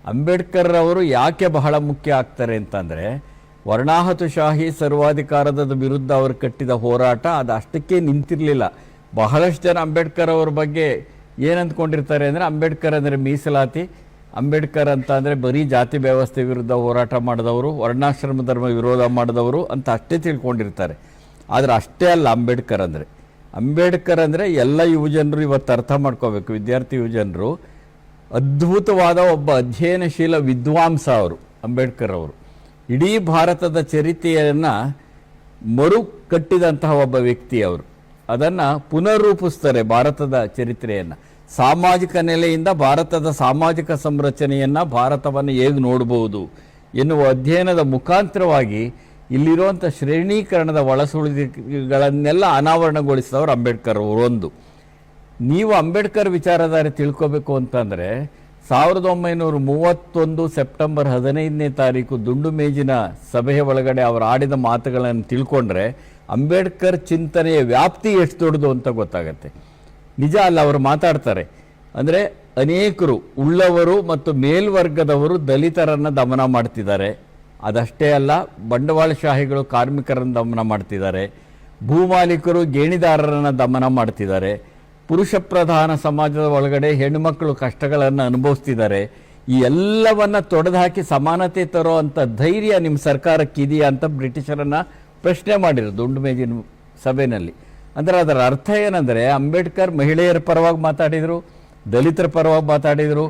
ಅಂಬೇಡ್ಕರ್ ಅವರು ಯಾಕೆ ಬಹಳ ಮುಖ್ಯ ಆಗ್ತಾರೆ ಅಂತಂದರೆ, ವರ್ಣಾಹತುಶಾಹಿ ಸರ್ವಾಧಿಕಾರದ ವಿರುದ್ಧ ಅವರು ಕಟ್ಟಿದ ಹೋರಾಟ ಅದು ಅಷ್ಟಕ್ಕೆ ನಿಂತಿರಲಿಲ್ಲ. ಬಹಳಷ್ಟು ಜನ ಅಂಬೇಡ್ಕರ್ ಅವ್ರ ಬಗ್ಗೆ ಏನಂದ್ಕೊಂಡಿರ್ತಾರೆ ಅಂದರೆ, ಅಂಬೇಡ್ಕರ್ ಅಂದರೆ ಮೀಸಲಾತಿ, ಅಂಬೇಡ್ಕರ್ ಅಂತ ಅಂದರೆ ಬರೀ ಜಾತಿ ವ್ಯವಸ್ಥೆ ವಿರುದ್ಧ ಹೋರಾಟ ಮಾಡಿದವರು, ವರ್ಣಾಶ್ರಮ ಧರ್ಮ ವಿರೋಧ ಮಾಡಿದವರು ಅಂತ ಅಷ್ಟೇ ತಿಳ್ಕೊಂಡಿರ್ತಾರೆ. ಆದರೆ ಅಷ್ಟೇ ಅಲ್ಲ ಅಂಬೇಡ್ಕರ್ ಅಂದರೆ ಎಲ್ಲ ಯುವಜನರು ಇವತ್ತು ಅರ್ಥ ಮಾಡ್ಕೋಬೇಕು. ವಿದ್ಯಾರ್ಥಿ ಯುವಜನರು ಅದ್ಭುತವಾದ ಒಬ್ಬ ಅಧ್ಯಯನಶೀಲ ವಿದ್ವಾಂಸ ಅವರು ಅಂಬೇಡ್ಕರ್ ಅವರು. ಇಡೀ ಭಾರತದ ಚರಿತ್ರೆಯನ್ನು ಮರು ಕಟ್ಟಿದಂತಹ ಒಬ್ಬ ವ್ಯಕ್ತಿ ಅವರು. ಅದನ್ನು ಪುನರ್ರೂಪಿಸ್ತಾರೆ, ಭಾರತದ ಚರಿತ್ರೆಯನ್ನು. ಸಾಮಾಜಿಕ ನೆಲೆಯಿಂದ ಭಾರತದ ಸಾಮಾಜಿಕ ಸಂರಚನೆಯನ್ನು, ಭಾರತವನ್ನು ಹೇಗೆ ನೋಡಬಹುದು ಎನ್ನುವ ಅಧ್ಯಯನದ ಮುಖಾಂತರವಾಗಿ ಇಲ್ಲಿರುವಂಥ ಶ್ರೇಣೀಕರಣದ ಒಳಸುಳಿಗಳನ್ನೆಲ್ಲ ಅನಾವರಣಗೊಳಿಸಿದವರು ಅಂಬೇಡ್ಕರ್ ಅವರು. ಒಂದು, ನೀವು ಅಂಬೇಡ್ಕರ್ ವಿಚಾರಧಾರೆ ತಿಳ್ಕೋಬೇಕು ಅಂತಂದರೆ 1931 ಸೆಪ್ಟೆಂಬರ್ 15ನೇ ತಾರೀಕು ದುಂಡು ಮೇಜಿನ ಸಭೆಯ ಒಳಗಡೆ ಅವರು ಆಡಿದ ಮಾತುಗಳನ್ನು ತಿಳ್ಕೊಂಡ್ರೆ ಅಂಬೇಡ್ಕರ್ ಚಿಂತನೆಯ ವ್ಯಾಪ್ತಿ ಎಷ್ಟು ದೊಡ್ಡದು ಅಂತ ಗೊತ್ತಾಗತ್ತೆ. ನಿಜ ಅಲ್ಲ, ಅವರು ಮಾತಾಡ್ತಾರೆ ಅಂದರೆ ಅನೇಕರು ಉಳ್ಳವರು ಮತ್ತು ಮೇಲ್ವರ್ಗದವರು ದಲಿತರನ್ನು ದಮನ ಮಾಡ್ತಿದ್ದಾರೆ. ಅದಷ್ಟೇ ಅಲ್ಲ, ಬಂಡವಾಳಶಾಹಿಗಳು ಕಾರ್ಮಿಕರನ್ನು ದಮನ ಮಾಡ್ತಿದ್ದಾರೆ, ಭೂಮಾಲೀಕರು ಗೇಣಿದಾರರನ್ನು ದಮನ ಮಾಡ್ತಿದ್ದಾರೆ, ಪುರುಷ ಪ್ರಧಾನ ಸಮಾಜದ ಒಳಗಡೆ ಹೆಣ್ಣುಮಕ್ಕಳು ಕಷ್ಟಗಳನ್ನು ಅನುಭವಿಸ್ತಿದ್ದಾರೆ. ಈ ಎಲ್ಲವನ್ನ ತೊಡೆದು ಹಾಕಿ ಸಮಾನತೆ ತರೋ ಅಂಥ ಧೈರ್ಯ ನಿಮ್ಮ ಸರ್ಕಾರಕ್ಕಿದೆಯಾ ಅಂತ ಬ್ರಿಟಿಷರನ್ನು ಪ್ರಶ್ನೆ ಮಾಡಿದ್ರು ದುಂಡು ಮೇಜಿನ ಸಭೆಯಲ್ಲಿ. ಅಂದರೆ ಅದರ ಅರ್ಥ ಏನಂದರೆ, ಅಂಬೇಡ್ಕರ್ ಮಹಿಳೆಯರ ಪರವಾಗಿ ಮಾತಾಡಿದರು, ದಲಿತರ ಪರವಾಗಿ ಮಾತಾಡಿದರು,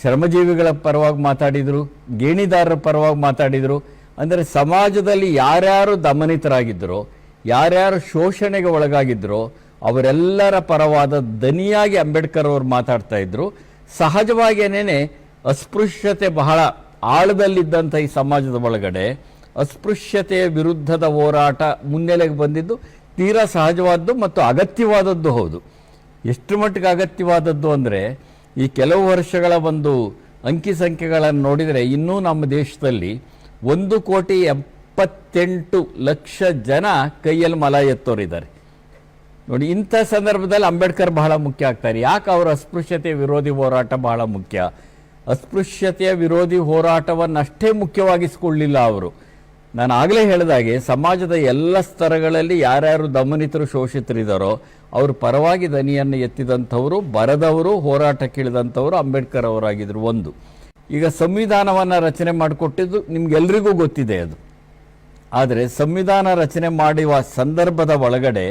ಶ್ರಮಜೀವಿಗಳ ಪರವಾಗಿ ಮಾತಾಡಿದರು, ಗೇಣಿದಾರರ ಪರವಾಗಿ ಮಾತಾಡಿದರು. ಅಂದರೆ ಸಮಾಜದಲ್ಲಿ ಯಾರ್ಯಾರು ದಮನಿತರಾಗಿದ್ದರೋ, ಯಾರ್ಯಾರು ಶೋಷಣೆಗೆ ಒಳಗಾಗಿದ್ದರೋ ಅವರೆಲ್ಲರ ಪರವಾದ ದನಿಯಾಗಿ ಅಂಬೇಡ್ಕರ್ ಅವರು ಮಾತಾಡ್ತಾ ಇದ್ರು. ಸಹಜವಾಗಿಯೇ ಅಸ್ಪೃಶ್ಯತೆ ಬಹಳ ಆಳದಲ್ಲಿದ್ದಂಥ ಈ ಸಮಾಜದ ಒಳಗಡೆ ಅಸ್ಪೃಶ್ಯತೆಯ ವಿರುದ್ಧದ ಹೋರಾಟ ಮುನ್ನೆಲೆಗೆ ಬಂದಿದ್ದು ತೀರಾ ಸಹಜವಾದ್ದು ಮತ್ತು ಅಗತ್ಯವಾದದ್ದು ಹೌದು. ಎಷ್ಟು ಮಟ್ಟಿಗೆ ಅಗತ್ಯವಾದದ್ದು ಅಂದರೆ, ಈ ಕೆಲವು ವರ್ಷಗಳ ಒಂದು ಅಂಕಿ ಸಂಖ್ಯೆಗಳನ್ನು ನೋಡಿದರೆ ಇನ್ನೂ ನಮ್ಮ ದೇಶದಲ್ಲಿ 1,78,00,000 ಜನ ಕೈಯಲ್ಲಿ ಮಲ ಎತ್ತೋರಿದ್ದಾರೆ. ನೋಡಿ, ಇಂಥ ಸಂದರ್ಭದಲ್ಲಿ ಅಂಬೇಡ್ಕರ್ ಬಹಳ ಮುಖ್ಯ ಆಗ್ತಾರೆ. ಯಾಕೆ ಅವರ ಅಸ್ಪೃಶ್ಯತೆಯ ವಿರೋಧಿ ಹೋರಾಟ ಬಹಳ ಮುಖ್ಯ? ಅಸ್ಪೃಶ್ಯತೆಯ ವಿರೋಧಿ ಹೋರಾಟವನ್ನಷ್ಟೇ ಮುಖ್ಯವಾಗಿಸಿಕೊಳ್ಳಿಲ್ಲ ಅವರು. ನಾನು ಆಗಲೇ ಹೇಳಿದಾಗೆ ಸಮಾಜದ ಎಲ್ಲ ಸ್ತರಗಳಲ್ಲಿ ಯಾರ್ಯಾರು ದಮನಿತರು ಶೋಷಿತರಿದ್ದಾರೋ ಅವ್ರ ಪರವಾಗಿ ದನಿಯನ್ನು ಎತ್ತಿದಂಥವರು, ಬರೆದವರು, ಹೋರಾಟಕ್ಕಿಳಿದಂಥವರು ಅಂಬೇಡ್ಕರ್ ಅವರಾಗಿದ್ದರು. ಒಂದು, ಈಗ ಸಂವಿಧಾನವನ್ನು ರಚನೆ ಮಾಡಿಕೊಟ್ಟಿದ್ದು ನಿಮ್ಗೆಲ್ರಿಗೂ ಗೊತ್ತಿದೆ ಅದು. ಆದರೆ ಸಂವಿಧಾನ ರಚನೆ ಮಾಡುವ ಸಂದರ್ಭದ ಒಳಗಡೆ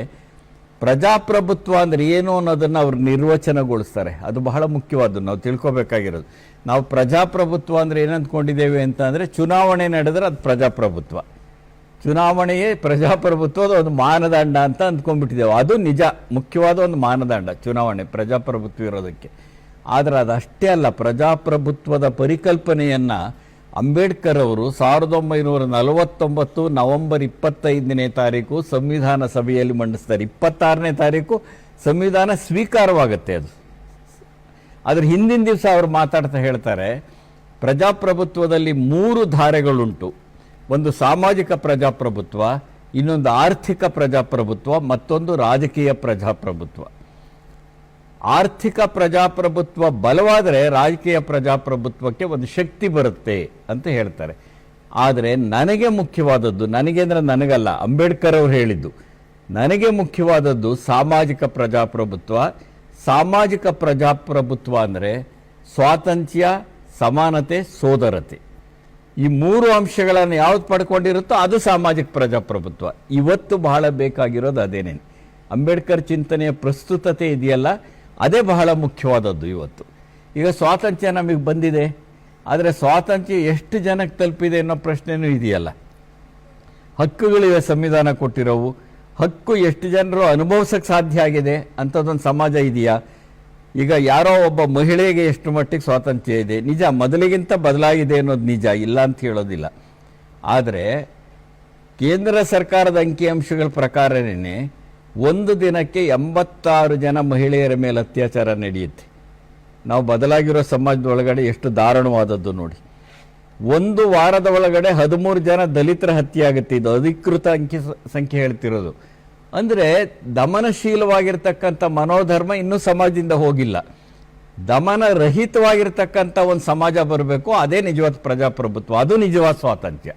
ಪ್ರಜಾಪ್ರಭುತ್ವ ಅಂದರೆ ಏನು ಅನ್ನೋದನ್ನು ಅವ್ರು ನಿರ್ವಚನಗೊಳಿಸ್ತಾರೆ. ಅದು ಬಹಳ ಮುಖ್ಯವಾದ್ದು, ನಾವು ತಿಳ್ಕೊಬೇಕಾಗಿರೋದು. ನಾವು ಪ್ರಜಾಪ್ರಭುತ್ವ ಅಂದರೆ ಏನಂದ್ಕೊಂಡಿದ್ದೇವೆ ಅಂತ ಅಂದರೆ, ಚುನಾವಣೆ ನಡೆದರೆ ಅದು ಪ್ರಜಾಪ್ರಭುತ್ವ, ಚುನಾವಣೆಯೇ ಪ್ರಜಾಪ್ರಭುತ್ವದ ಒಂದು ಮಾನದಂಡ ಅಂತ ಅಂದ್ಕೊಂಡ್ಬಿಟ್ಟಿದ್ದೇವೆ. ಅದು ನಿಜ, ಮುಖ್ಯವಾದ ಒಂದು ಮಾನದಂಡ ಚುನಾವಣೆ ಪ್ರಜಾಪ್ರಭುತ್ವ ಇರೋದಕ್ಕೆ. ಆದರೆ ಅದಷ್ಟೇ ಅಲ್ಲ, ಪ್ರಜಾಪ್ರಭುತ್ವದ ಪರಿಕಲ್ಪನೆಯನ್ನು ಅಂಬೇಡ್ಕರ್ ಅವರು 1949 ನವೆಂಬರ್ 25ನೇ ತಾರೀಕು ಸಂವಿಧಾನ ಸಭೆಯಲ್ಲಿ ಮಂಡಿಸ್ತಾರೆ. 26ನೇ ತಾರೀಕು ಸಂವಿಧಾನ ಸ್ವೀಕಾರವಾಗುತ್ತೆ. ಅದ್ರ ಹಿಂದಿನ ದಿವಸ ಅವರು ಮಾತಾಡ್ತಾ ಹೇಳ್ತಾರೆ, ಪ್ರಜಾಪ್ರಭುತ್ವದಲ್ಲಿ 3 ಧಾರೆಗಳುಂಟು. ಒಂದು ಸಾಮಾಜಿಕ ಪ್ರಜಾಪ್ರಭುತ್ವ, ಇನ್ನೊಂದು ಆರ್ಥಿಕ ಪ್ರಜಾಪ್ರಭುತ್ವ, ಮತ್ತೊಂದು ರಾಜಕೀಯ ಪ್ರಜಾಪ್ರಭುತ್ವ. ಆರ್ಥಿಕ ಪ್ರಜಾಪ್ರಭುತ್ವ ಬಲವಾದರೆ ರಾಜಕೀಯ ಪ್ರಜಾಪ್ರಭುತ್ವಕ್ಕೆ ಒಂದು ಶಕ್ತಿ ಬರುತ್ತೆ ಅಂತ ಹೇಳ್ತಾರೆ. ಆದರೆ ನನಗೆ ಮುಖ್ಯವಾದದ್ದು, ನನಗೆ ಅಂದರೆ ನನಗಲ್ಲ, ಅಂಬೇಡ್ಕರ್ ಅವರು ಹೇಳಿದ್ದು, ನನಗೆ ಮುಖ್ಯವಾದದ್ದು ಸಾಮಾಜಿಕ ಪ್ರಜಾಪ್ರಭುತ್ವ. ಸಾಮಾಜಿಕ ಪ್ರಜಾಪ್ರಭುತ್ವ ಅಂದರೆ ಸ್ವಾತಂತ್ರ್ಯ, ಸಮಾನತೆ, ಸೋದರತೆ. ಈ 3 ಅಂಶಗಳನ್ನು ಯಾವ್ದು ಪಡ್ಕೊಂಡಿರುತ್ತೋ ಅದು ಸಾಮಾಜಿಕ ಪ್ರಜಾಪ್ರಭುತ್ವ. ಇವತ್ತು ಬಹಳ ಬೇಕಾಗಿರೋದು ಅದೇನೇನು. ಅಂಬೇಡ್ಕರ್ ಚಿಂತನೆಯ ಪ್ರಸ್ತುತತೆ ಇದೆಯಲ್ಲ, ಅದೇ ಬಹಳ ಮುಖ್ಯವಾದದ್ದು ಇವತ್ತು. ಈಗ ಸ್ವಾತಂತ್ರ್ಯ ನಮಗೆ ಬಂದಿದೆ, ಆದರೆ ಸ್ವಾತಂತ್ರ್ಯ ಎಷ್ಟು ಜನಕ್ಕೆ ತಲುಪಿದೆ ಅನ್ನೋ ಪ್ರಶ್ನೆನೂ ಇದೆಯಲ್ಲ. ಹಕ್ಕುಗಳಿವೆ ಸಂವಿಧಾನ ಕೊಟ್ಟಿರೋವು, ಹಕ್ಕು ಎಷ್ಟು ಜನರು ಅನುಭವಿಸಕ್ಕೆ ಸಾಧ್ಯ ಆಗಿದೆ ಅಂಥದ್ದೊಂದು ಸಮಾಜ ಇದೆಯಾ? ಈಗ ಯಾರೋ ಒಬ್ಬ ಮಹಿಳೆಗೆ ಎಷ್ಟು ಮಟ್ಟಿಗೆ ಸ್ವಾತಂತ್ರ್ಯ ಇದೆ? ನಿಜ, ಮೊದಲಿಗಿಂತ ಬದಲಾಗಿದೆ ಅನ್ನೋದು ನಿಜ, ಇಲ್ಲ ಅಂತ ಹೇಳೋದಿಲ್ಲ. ಆದರೆ ಕೇಂದ್ರ ಸರ್ಕಾರದ ಅಂಕಿಅಂಶಗಳ ಪ್ರಕಾರನೇ ಒಂದು ದಿನಕ್ಕೆ 86 ಜನ ಮಹಿಳೆಯರ ಮೇಲೆ ಅತ್ಯಾಚಾರ ನಡೆಯುತ್ತೆ. ನಾವು ಬದಲಾಗಿರೋ ಸಮಾಜದೊಳಗಡೆ ಎಷ್ಟು ದಾರುಣವಾದದ್ದು ನೋಡಿ. ಒಂದು ವಾರದ ಒಳಗಡೆ 13 ಜನ ದಲಿತರ ಹತ್ಯೆ ಆಗುತ್ತೆ. ಇದು ಅಧಿಕೃತ ಸಂಖ್ಯೆ ಹೇಳ್ತಿರೋದು. ಅಂದರೆ ದಮನಶೀಲವಾಗಿರ್ತಕ್ಕಂಥ ಮನೋಧರ್ಮ ಇನ್ನೂ ಸಮಾಜದಿಂದ ಹೋಗಿಲ್ಲ. ದಮನ ರಹಿತವಾಗಿರ್ತಕ್ಕಂಥ ಒಂದು ಸಮಾಜ ಬರಬೇಕು. ಅದೇ ನಿಜವಾದ ಪ್ರಜಾಪ್ರಭುತ್ವ, ಅದು ನಿಜವಾದ ಸ್ವಾತಂತ್ರ್ಯ.